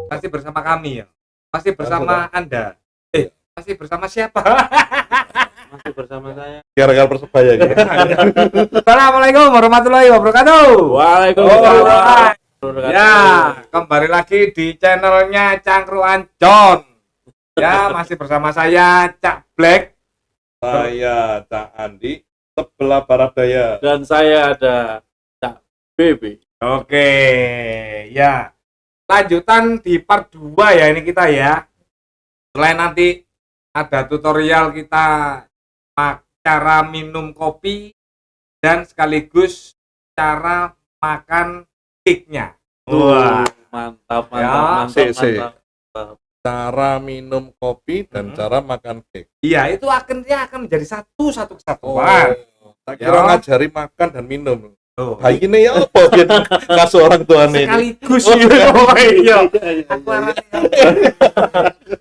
Masih bersama kami ya. Masih bersama Anda. Masih bersama siapa? Masih bersama saya. Gara-gara Persebaya gitu. Assalamualaikum warahmatullahi wabarakatuh. Waalaikumsalam. Ya, kembali lagi di channelnya Cangkruan John. Ya, masih bersama saya Cak Black. Saya Cak Andi, sebelah barat daya. Dan saya ada Cak BB. Oke, ya. Lanjutan di part 2 ya ini kita ya. Selain nanti ada tutorial kita cara minum kopi dan sekaligus cara makan cake-nya. Wah, Mantap. Cara minum kopi dan cara makan cake. iya itu akan menjadi satu kesatuan. Tak kira ngajari makan dan minum. Oh, Bayi ini ya apa biar kasih orang tua ini. sekaligus iya. Aku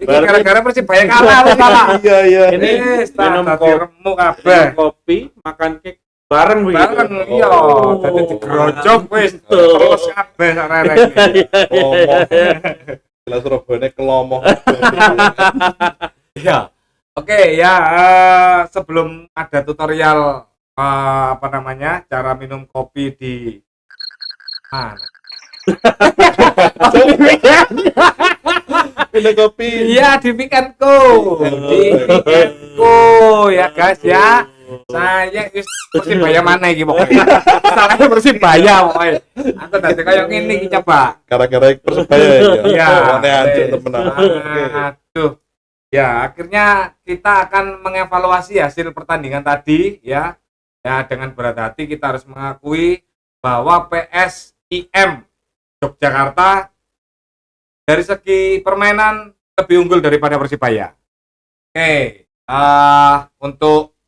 ini gara-gara Persibaya kalah Pak. Iya. Ini minum remuk kabeh. kopi, makan cake bareng begitu. Bareng iya, dadi digerojok wis terus kabeh sak rerek. Jelas Surabaya kelomoh. Iya. Oke ya, sebelum ada tutorial cara minum kopi di mana? Minum kopi. Iya di Weekendku. Di Weekendku ya guys ya. Saya Persibaya mana iki pokoknya. Salahnya Persibaya pokoknya. Atau dadi kayak ngene iki coba. Gara-gara Persebaya ya. Iya. Aneh aja temenan. Aduh. Ya, akhirnya kita akan mengevaluasi hasil pertandingan tadi ya. Ya, dengan berat hati kita harus mengakui bahwa PSIM Yogyakarta dari segi permainan lebih unggul daripada Persibaya. Oke, untuk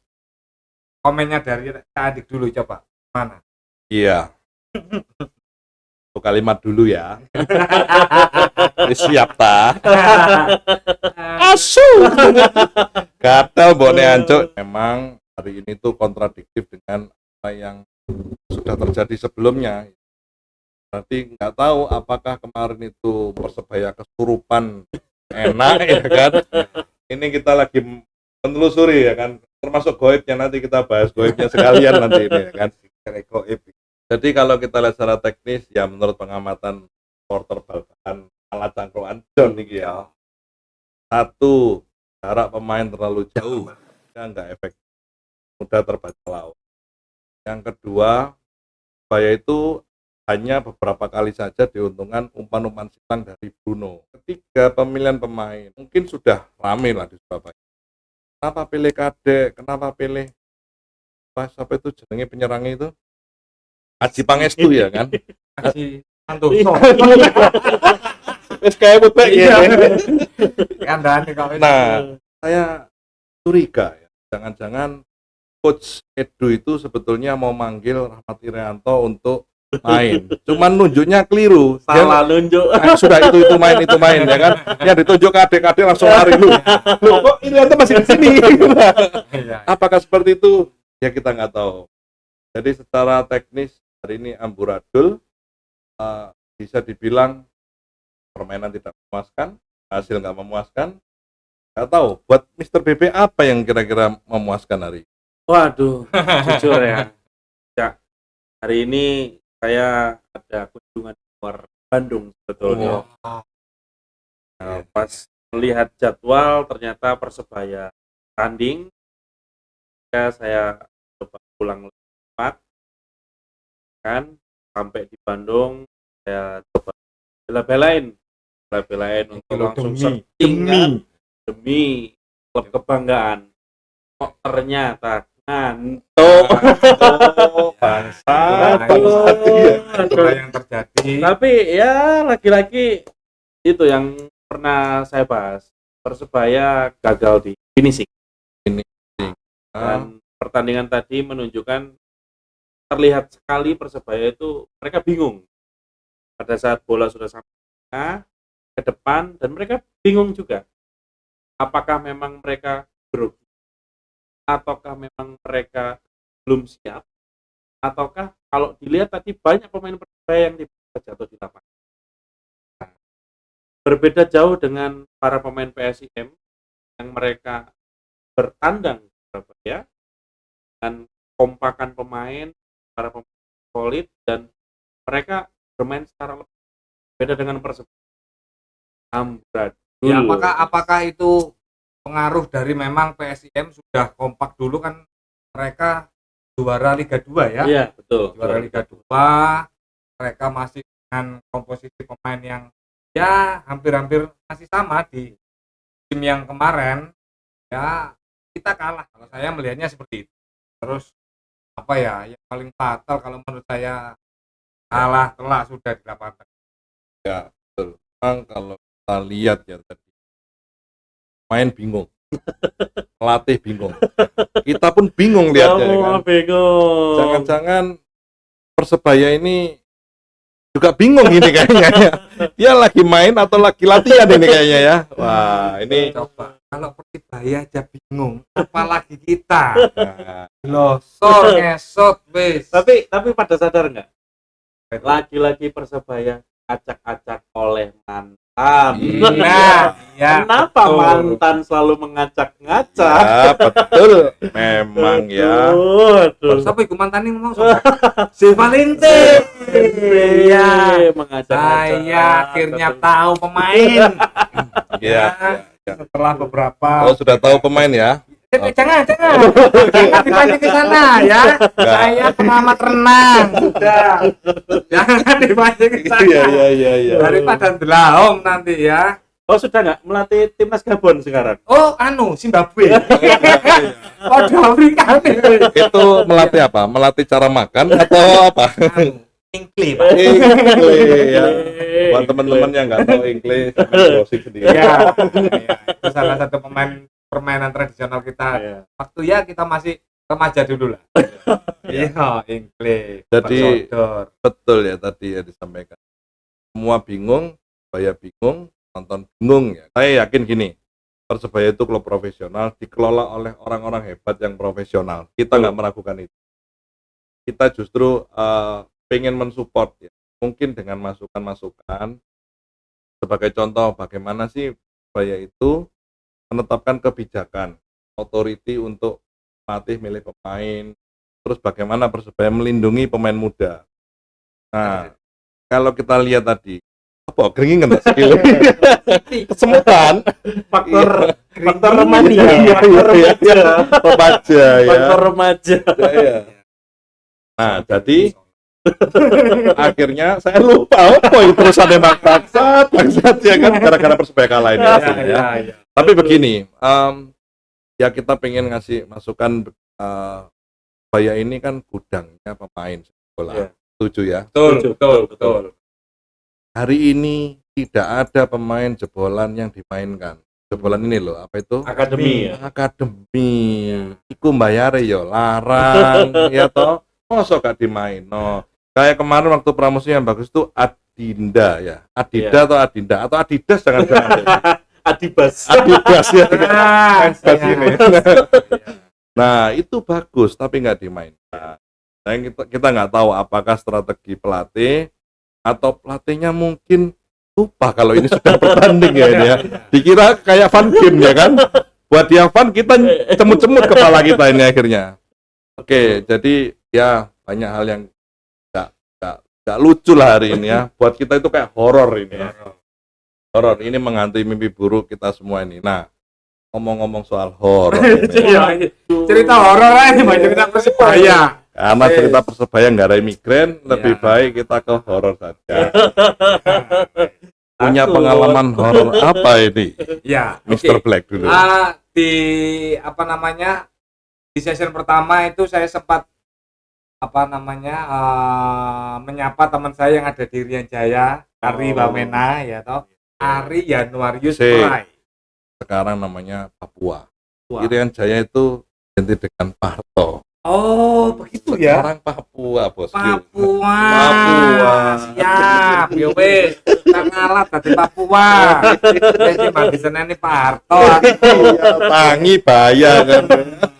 komennya dari Adik dulu coba. Mana? Iya. Untuk kalimat dulu ya. Siap ta? Asu. Kata Bone Ancuk memang hari ini tuh kontradiktif dengan apa yang sudah terjadi sebelumnya. Berarti nggak tahu apakah kemarin itu Persebaya kesurupan enak ya kan. Ini kita lagi menelusuri ya kan, termasuk goibnya, nanti kita bahas goibnya sekalian nanti ini ya kan. Jadi kalau kita lihat secara teknis ya menurut pengamatan supporter bal-balan ala Cangkruan John nih ya. Satu, jarak pemain terlalu jauh, ya nggak efektif, mudah terbaca lawan. Yang kedua, Persebaya itu hanya beberapa kali saja diuntungkan umpan-umpan silang dari Bruno. Ketiga, pemilihan pemain mungkin sudah ramai lah di Surabaya. Kenapa pilih Kadek? Kenapa pilih siapa itu jenenge penyerangnya itu? Aji Pangestu ya kan? Aji Santoso. Wis kayak putek ya. Kandhane kok. Nah, saya curiga ya. Jangan-jangan coach Edo itu sebetulnya mau manggil Rahmat Irianto untuk main. Cuman nunjuknya keliru. Salah nunjuk. Sudah itu main ya kan. Yang ditunjuk Kadek langsung lari lu. Loh, kok Irianto masih di sini? Apakah seperti itu? Ya kita nggak tahu. Jadi secara teknis hari ini amburadul, bisa dibilang permainan tidak memuaskan, hasil nggak memuaskan. Nggak tahu buat Mr. BB apa yang kira-kira memuaskan hari ini? Waduh, jujur ya. Hari ini saya ada kunjungan keluar Bandung sebetulnya. Nah, pas melihat jadwal ternyata Persebaya tanding, ya saya coba pulang cepat kan, sampai di Bandung saya coba bela-belain untuk langsung searching demi klub kebanggaan. Kok ternyata ngantuk. Bangsa yang terjadi. Tapi ya lagi-lagi itu yang pernah saya bahas, Persebaya gagal di finishing. Dan pertandingan tadi menunjukkan terlihat sekali Persebaya itu mereka bingung pada saat bola sudah sampai ke depan, dan mereka bingung juga apakah memang mereka grogi ataukah memang mereka belum siap, ataukah kalau dilihat tadi banyak pemain Persebaya yang tiba-tiba jatuh di lapangan. berbeda jauh dengan para pemain PSIM yang mereka bertandang di Surabaya dengan kompakan pemain, para pemain solid, dan mereka bermain secara lebih beda dengan Persebaya. Amburadul. Ya, apakah itu pengaruh dari memang PSIM sudah kompak dulu kan, mereka juara Liga 2 ya? Iya, betul. Juara Liga 2, mereka masih dengan komposisi pemain yang ya hampir-hampir masih sama di tim yang kemarin. Ya, kita kalah. Kalau saya melihatnya seperti itu. Terus apa ya, yang paling fatal kalau menurut saya, kalah telak sudah di lapangan. Ya, betul. Memang kalau kita lihat ya tadi, main bingung, pelatih bingung, kita pun bingung lihatnya ya kan. Bingung. Jangan-jangan Persebaya ini juga bingung ini kayaknya ya. Dia lagi main atau lagi latihan ini kayaknya ya. Wah, ini Coba kalau Persibaya aja bingung, apalagi kita. nah, Losor ngesot wis. Tapi pada sadar nggak? Lagi-lagi Persebaya acak-acak oleh mantan. Nah, ya. Kenapa betul. mantan selalu mengacak-ngacak? ya betul, memang ya. Betul. Siapa iku mantan ini ngomong sama? Si Valente. Iya. Mengacak-ngacak. Saya akhirnya tahu pemain. Ya, ya. Setelah beberapa. Oh, sudah tahu pemain ya? Jangan dipancing ke sana ya. Saya pengamat renang. Sudah. Jangan dipancing ke sana. Iya. Daripada ndelahom nanti ya. Oh, sudah nggak melatih timnas Gabon sekarang? Oh, Zimbabwe. Oh, di Afrika nih. Itu melatih apa? Melatih cara makan atau apa? Ingkli, Pak. Ya. Buat teman-teman yang nggak tahu Inggris, browsing sendiri. Ya, itu salah satu permainan tradisional kita. Iya. Waktu ya kita masih remaja dulu lah. Iya, Ingkli. Jadi, Persodor. betul ya tadi ya disampaikan. Semua bingung, Persebaya bingung, nonton bingung ya. Saya yakin gini, Persebaya itu klub profesional, dikelola oleh orang-orang hebat yang profesional. Kita nggak meragukan itu. Kita justru pengen mensupport ya. Mungkin dengan masukan-masukan. Sebagai contoh, bagaimana sih Persebaya itu menetapkan kebijakan authority untuk melatih milih pemain, terus bagaimana Persebaya melindungi pemain muda. Nah, kalau kita lihat tadi, apa keringan nggak skill? Kesemutan, Faktor remaja, remaja ya. Faktor remaja. Ya. Nah, jadi akhirnya saya lupa apa itu perusahaan bangsat ya kan gara-gara Persebaya kalah ini. Ya. Tapi begini, ya kita pengen ngasih masukan, Persebaya ini kan gudangnya pemain bola. Ya. Setuju ya? Betul. Hari ini tidak ada pemain jebolan yang dimainkan. Jebolan ini loh, apa itu? Akademi ya. Akademi. Iku mbayare yo larang, ya toh. Mosok gak dimain. No. Kayak kemarin waktu promosi yang bagus itu Adinda ya. Adida atau Adinda atau Adidas jangan-jangan. Adibas ya. Nah, Adibas ini. Nah, itu bagus tapi nggak dimainkan. Nah, kita nggak tahu apakah strategi pelatih atau pelatihnya mungkin lupa kalau ini sudah bertanding ya ini ya. Dikira kayak fun game ya kan. Buat dia fun, kita cemut-cemut kepala kita ini akhirnya. Oke, jadi ya banyak hal yang nggak lucu lah hari ini ya. Buat kita itu kayak horor ini ya. Horor ini menghantui mimpi buruk kita semua ini. Nah, ngomong-ngomong soal horor ini, cerita horor aja, cerita Persibaya. karena cerita Persebaya nggak ada migran, lebih baik kita ke horor saja. Punya pengalaman horor apa ini? Ya, Mr. Black dulu. Di di session pertama itu saya sempat menyapa teman saya yang ada di Rian Jaya, Ari Wamena ya toh. Ari Januarius Prai. Sekarang namanya Papua. Irian Jaya itu ganti dengan Parto. Oh, begitu ya. Sekarang Papua, Bos. Papua. Siap, yo wis. Tak ngalah tadi Papua. Jadi Mbak Seneni Parto. Tangi bahaya kan.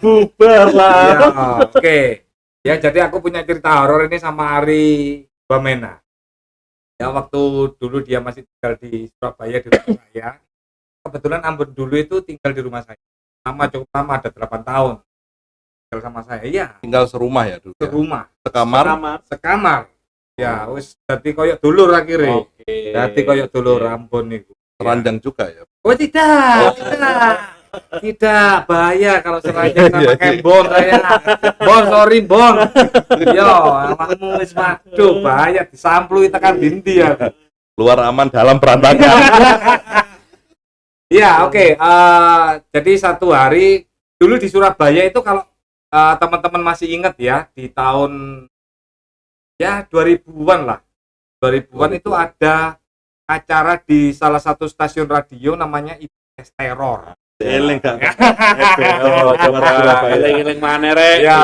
bubar lah. Ya, oke. Ya, jadi aku punya cerita horor ini sama Ari Wamena. Ya waktu dulu dia masih tinggal di Surabaya di rumah saya. Kebetulan Ambon dulu itu tinggal di rumah saya. Cukup lama, ada 8 tahun tinggal sama saya. Iya, Tinggal serumah ya dulu ya. serumah, Sekamar. sekamar. Ya, wis dadi koyo dulur akhirnya. Oke. Dadi koyo dulur Ambon niku. Teranjang juga ya. Oh tidak, tidak bahaya kalau seranjang sama kembon saya. Bon, sorry bon. Yo, awakmu wis waduh bahaya disamplui tekan dindi ya. Luar aman, dalam berantakan. Iya, oke. Jadi satu hari dulu di Surabaya itu kalau teman-teman masih ingat ya, di tahun ya 2000-an lah. 2000-an itu ada acara di salah satu stasiun radio namanya IBS Teror. Eling gak? Oh, coba eling-eling mana rek? Ya,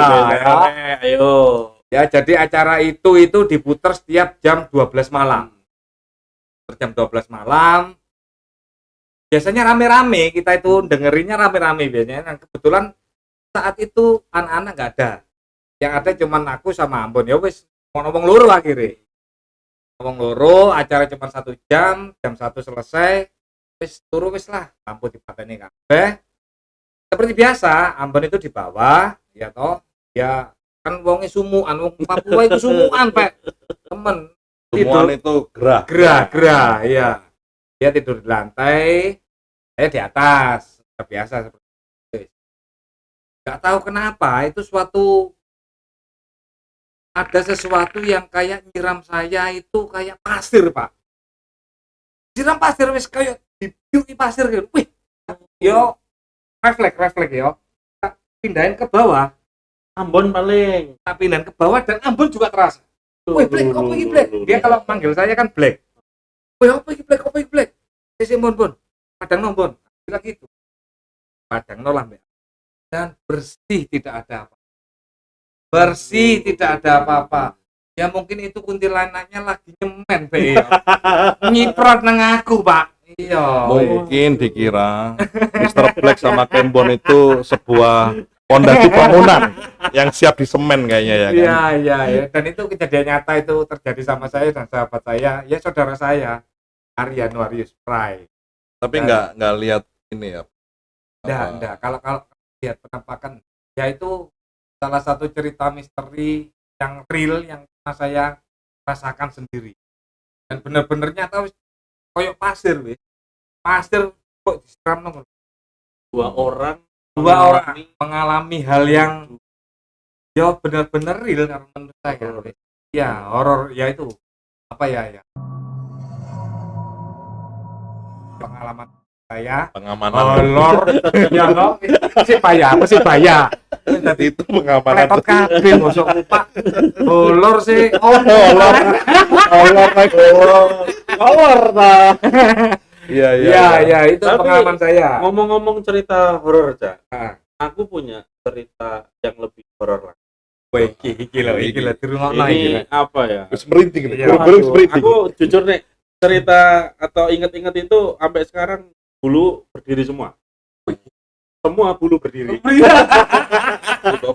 Ayo. Ya, jadi acara itu diputar setiap jam 12 malam. Jam 12 malam. Biasanya rame-rame, kita itu dengerinnya rame-rame biasanya. Nah, kebetulan saat itu anak-anak nggak ada. Yang ada cuman aku sama Ambon. Ya wis ngomong loro akhirnya. Ngomong loro, acara cuma 1 jam, jam 1 selesai. Wis turu wis lah, lampu dipateni kabeh. Seperti biasa, Ambon itu di bawah, ya toh. Ya kan wonge sumuan, wong Papua itu sumuan, Pak. Temen. Semuanya itu gerah. Gerah, iya. Dia tidur di lantai, saya di atas. Biasa seperti itu. Nggak tahu kenapa, itu ada sesuatu yang kayak nyiram saya itu kayak pasir, Pak. Siram pasir wis kayak dibiuki pasir gitu. Wih. Yo refleks yo. Tak pindahin ke bawah. Ambon paling. Tak pindahin ke bawah dan Ambon juga terasa. Wih, Black, apa ini Black? Dia kalau manggil saya kan Black. Wih, apa ini Black? Sisi Bon. Padang nombon. Bilang gitu. Padang nolah, Mbak. Dan bersih tidak ada apa. Bersih tidak ada apa-apa. Ya mungkin itu kuntilanaknya lagi nyemen, Pak. Nyiprot nang aku, Pak. Iya. Mungkin dikira Mr. Black sama Kembon itu sebuah pondasi bangunan yang siap disemen kayaknya ya kan. Iya. Dan itu kejadian nyata itu terjadi sama saya dan sahabat saya, ya saudara saya, Arya Nuarius Prai. Tapi nggak lihat ini ya. Enggak. Kalau lihat penampakan, ya itu salah satu cerita misteri yang real yang saya rasakan sendiri. Dan bener-bener nyata koyok pasir, wis. Pasir kok disiram nomor. Dua orang mengalami hal yang ya benar-benar real karena menurut saya. Ya, horor ya itu. Apa ya? Pengalaman saya. Pengamanan. Horor. Ya no, masih bahaya. Tadi itu pengamanan. Letot kabeh bosok Pak. Horor sih. Horor ta. Iya. Itu Tapi, pengalaman saya. Ngomong-ngomong cerita horor, Cak. Ah. Aku punya cerita yang lebih horor lagi. Wih, iki lho di rumah Ini apa ya? Terus merinding nih. Iya. Terus merinding. Aku jujur nih, cerita atau inget-inget itu sampai sekarang bulu berdiri semua. Semua bulu berdiri.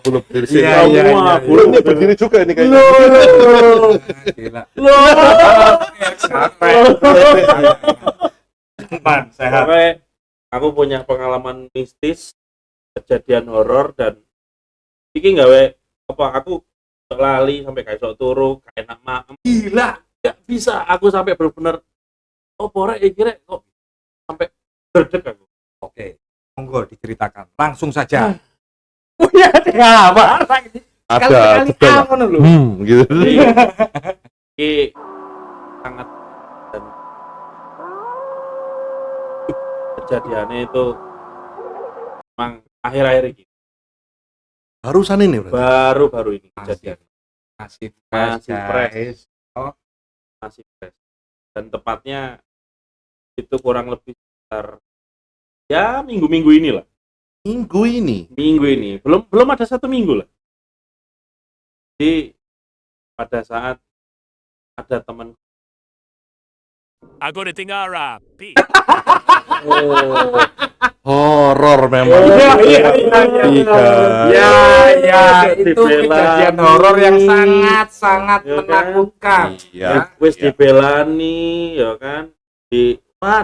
Bulu berdiri sih. Iya. Semua bulu Bulunya berdiri juga ini kayaknya. Gila. Sehat. Sampai aku punya pengalaman mistis, kejadian horor dan iki gawe apa aku lali sampai kayak sok turu, kayak enak makan. Gila, nggak bisa aku sampai benar-benar porek kira kok sampai berdek aku. Oke, monggo diceritakan. Langsung saja. Punya apa? Ada Kali-kali ngono lho. gitu. Iki sangat dan kejadiannya itu memang akhir-akhir ini Barusan ini berarti. baru-baru ini kejadian Masih fresh. Masih fresh dan tepatnya itu kurang lebih sekitar ya minggu-minggu inilah. Minggu ini. Belum ada 1 minggu lah. Jadi pada saat ada teman Aku udah tinggal rapi. Horor memang. Iya. Iya. Ya, itu kejadian horor yang sangat Ya kan? menakutkan. Iya. Wis Iya. dibelani ya kan,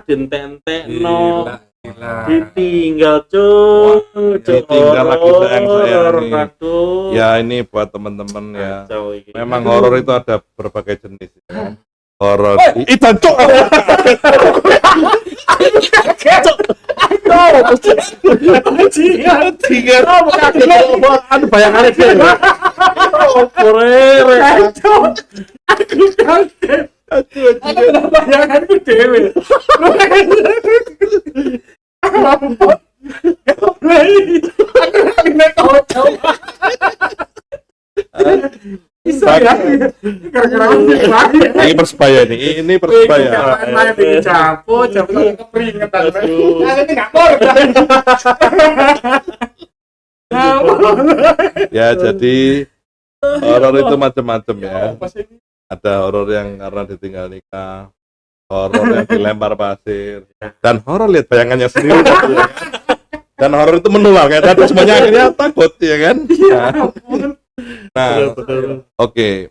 dientek-entekno, Gila. ditinggal cuk, ditinggal lagi sayang-sayang nih. Aduh. Ya ini buat teman-teman ya. Kacau iki. Memang horor itu ada berbagai jenis ya. Horor. Itan cok. Tiga. Anu bayangannya sih. Porere. Bayanganku dewe. Bisa ya? Gara-gara Ini persebaya nih. Ini persebaya. main bikin capo keperingetan. Aduh. Ini nggak boleh. Ya jadi horor itu macam-macam ya. Ada horor yang karena ditinggal nikah, horor yang dilempar pasir, dan horor lihat bayangannya sendiri. Dan horor itu menular kayak tadi semuanya akhirnya takut ya kan. Nah, oke.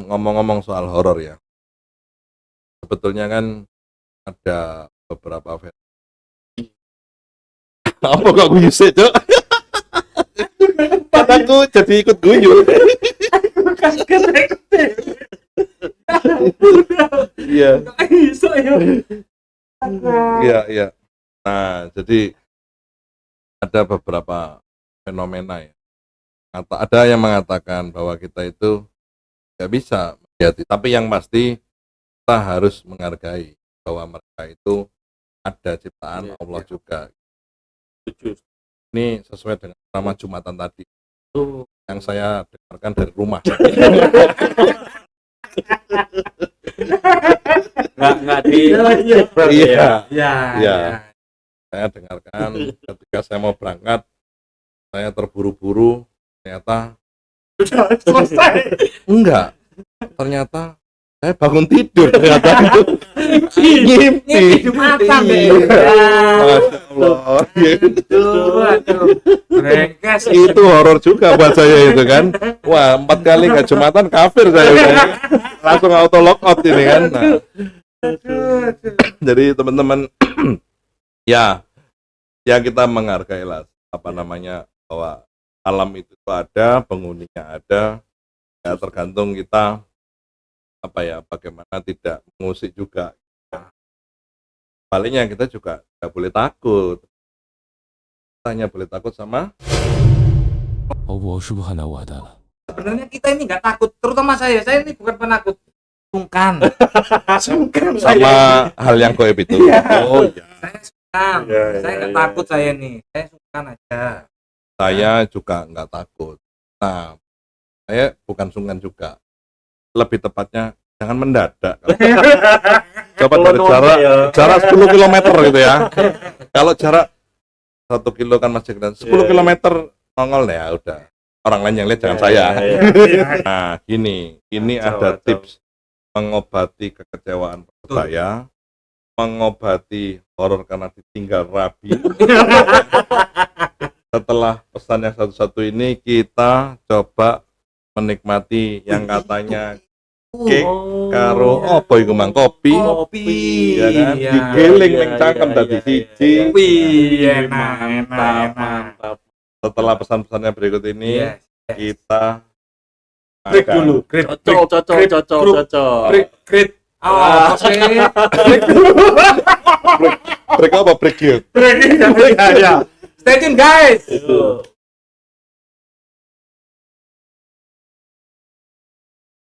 Ngomong-ngomong soal horor ya. Sebetulnya kan ada beberapa film. Apa kok guyu sih, Cok? Aku jadi ikut guyu. Iya. Iya. Nah, jadi ada beberapa fenomena ya. Ada yang mengatakan bahwa kita itu nggak bisa melihat, tapi yang pasti kita harus menghargai bahwa mereka itu ada ciptaan Allah juga. Ini sesuai dengan nama Jumatan tadi yang saya dengarkan dari rumah. Nggak di Iya. Saya dengarkan ketika saya mau berangkat, saya terburu-buru, ternyata Selesai. enggak. Ternyata saya bangun tidur ternyata itu ngimpi. Jumatan deh. Masya Allah. Aduh. Brengsek. Itu horor juga buat saya itu kan. Wah, 4 kali nggak Jumatan kafir saya udah. Langsung auto lock out ini kan. Nah, jadi teman-teman ya kita menghargailah apa namanya bahwa alam itu ada, penghuninya ada. Ya tergantung kita bagaimana tidak mengusik juga. Paling kita juga nggak boleh takut. Kita hanya boleh takut sama Allah Subhanahu wa Ta'ala. Sebenarnya kita ini nggak takut, terutama saya ini bukan penakut, sungkan. sama hal yang goib itu. Oh iya. Saya sungkan, saya nggak takut saya nih, saya sungkan aja. Saya juga nggak takut. Nah, saya bukan sungkan juga. Lebih tepatnya jangan mendadak. Coba dari jarak 10 km gitu ya. Kalau jarak 1 kilo kan masih keren. 10 km nongol ya udah. Orang lain yang lihat jangan saya. Nah, ini ada tips mengobati kekecewaan saya, mengobati horor karena ditinggal rabi. Setelah pesan yang satu-satu ini, kita coba menikmati yang katanya cake karo apa iku mang kopi ya kan digiling ning cangkem dadi siji. Mantap. Setelah pesan-pesannya berikut ini kita Break dulu. Cocok. Break. Oh, break apa break yuk. Break. Ya. Stay tune guys.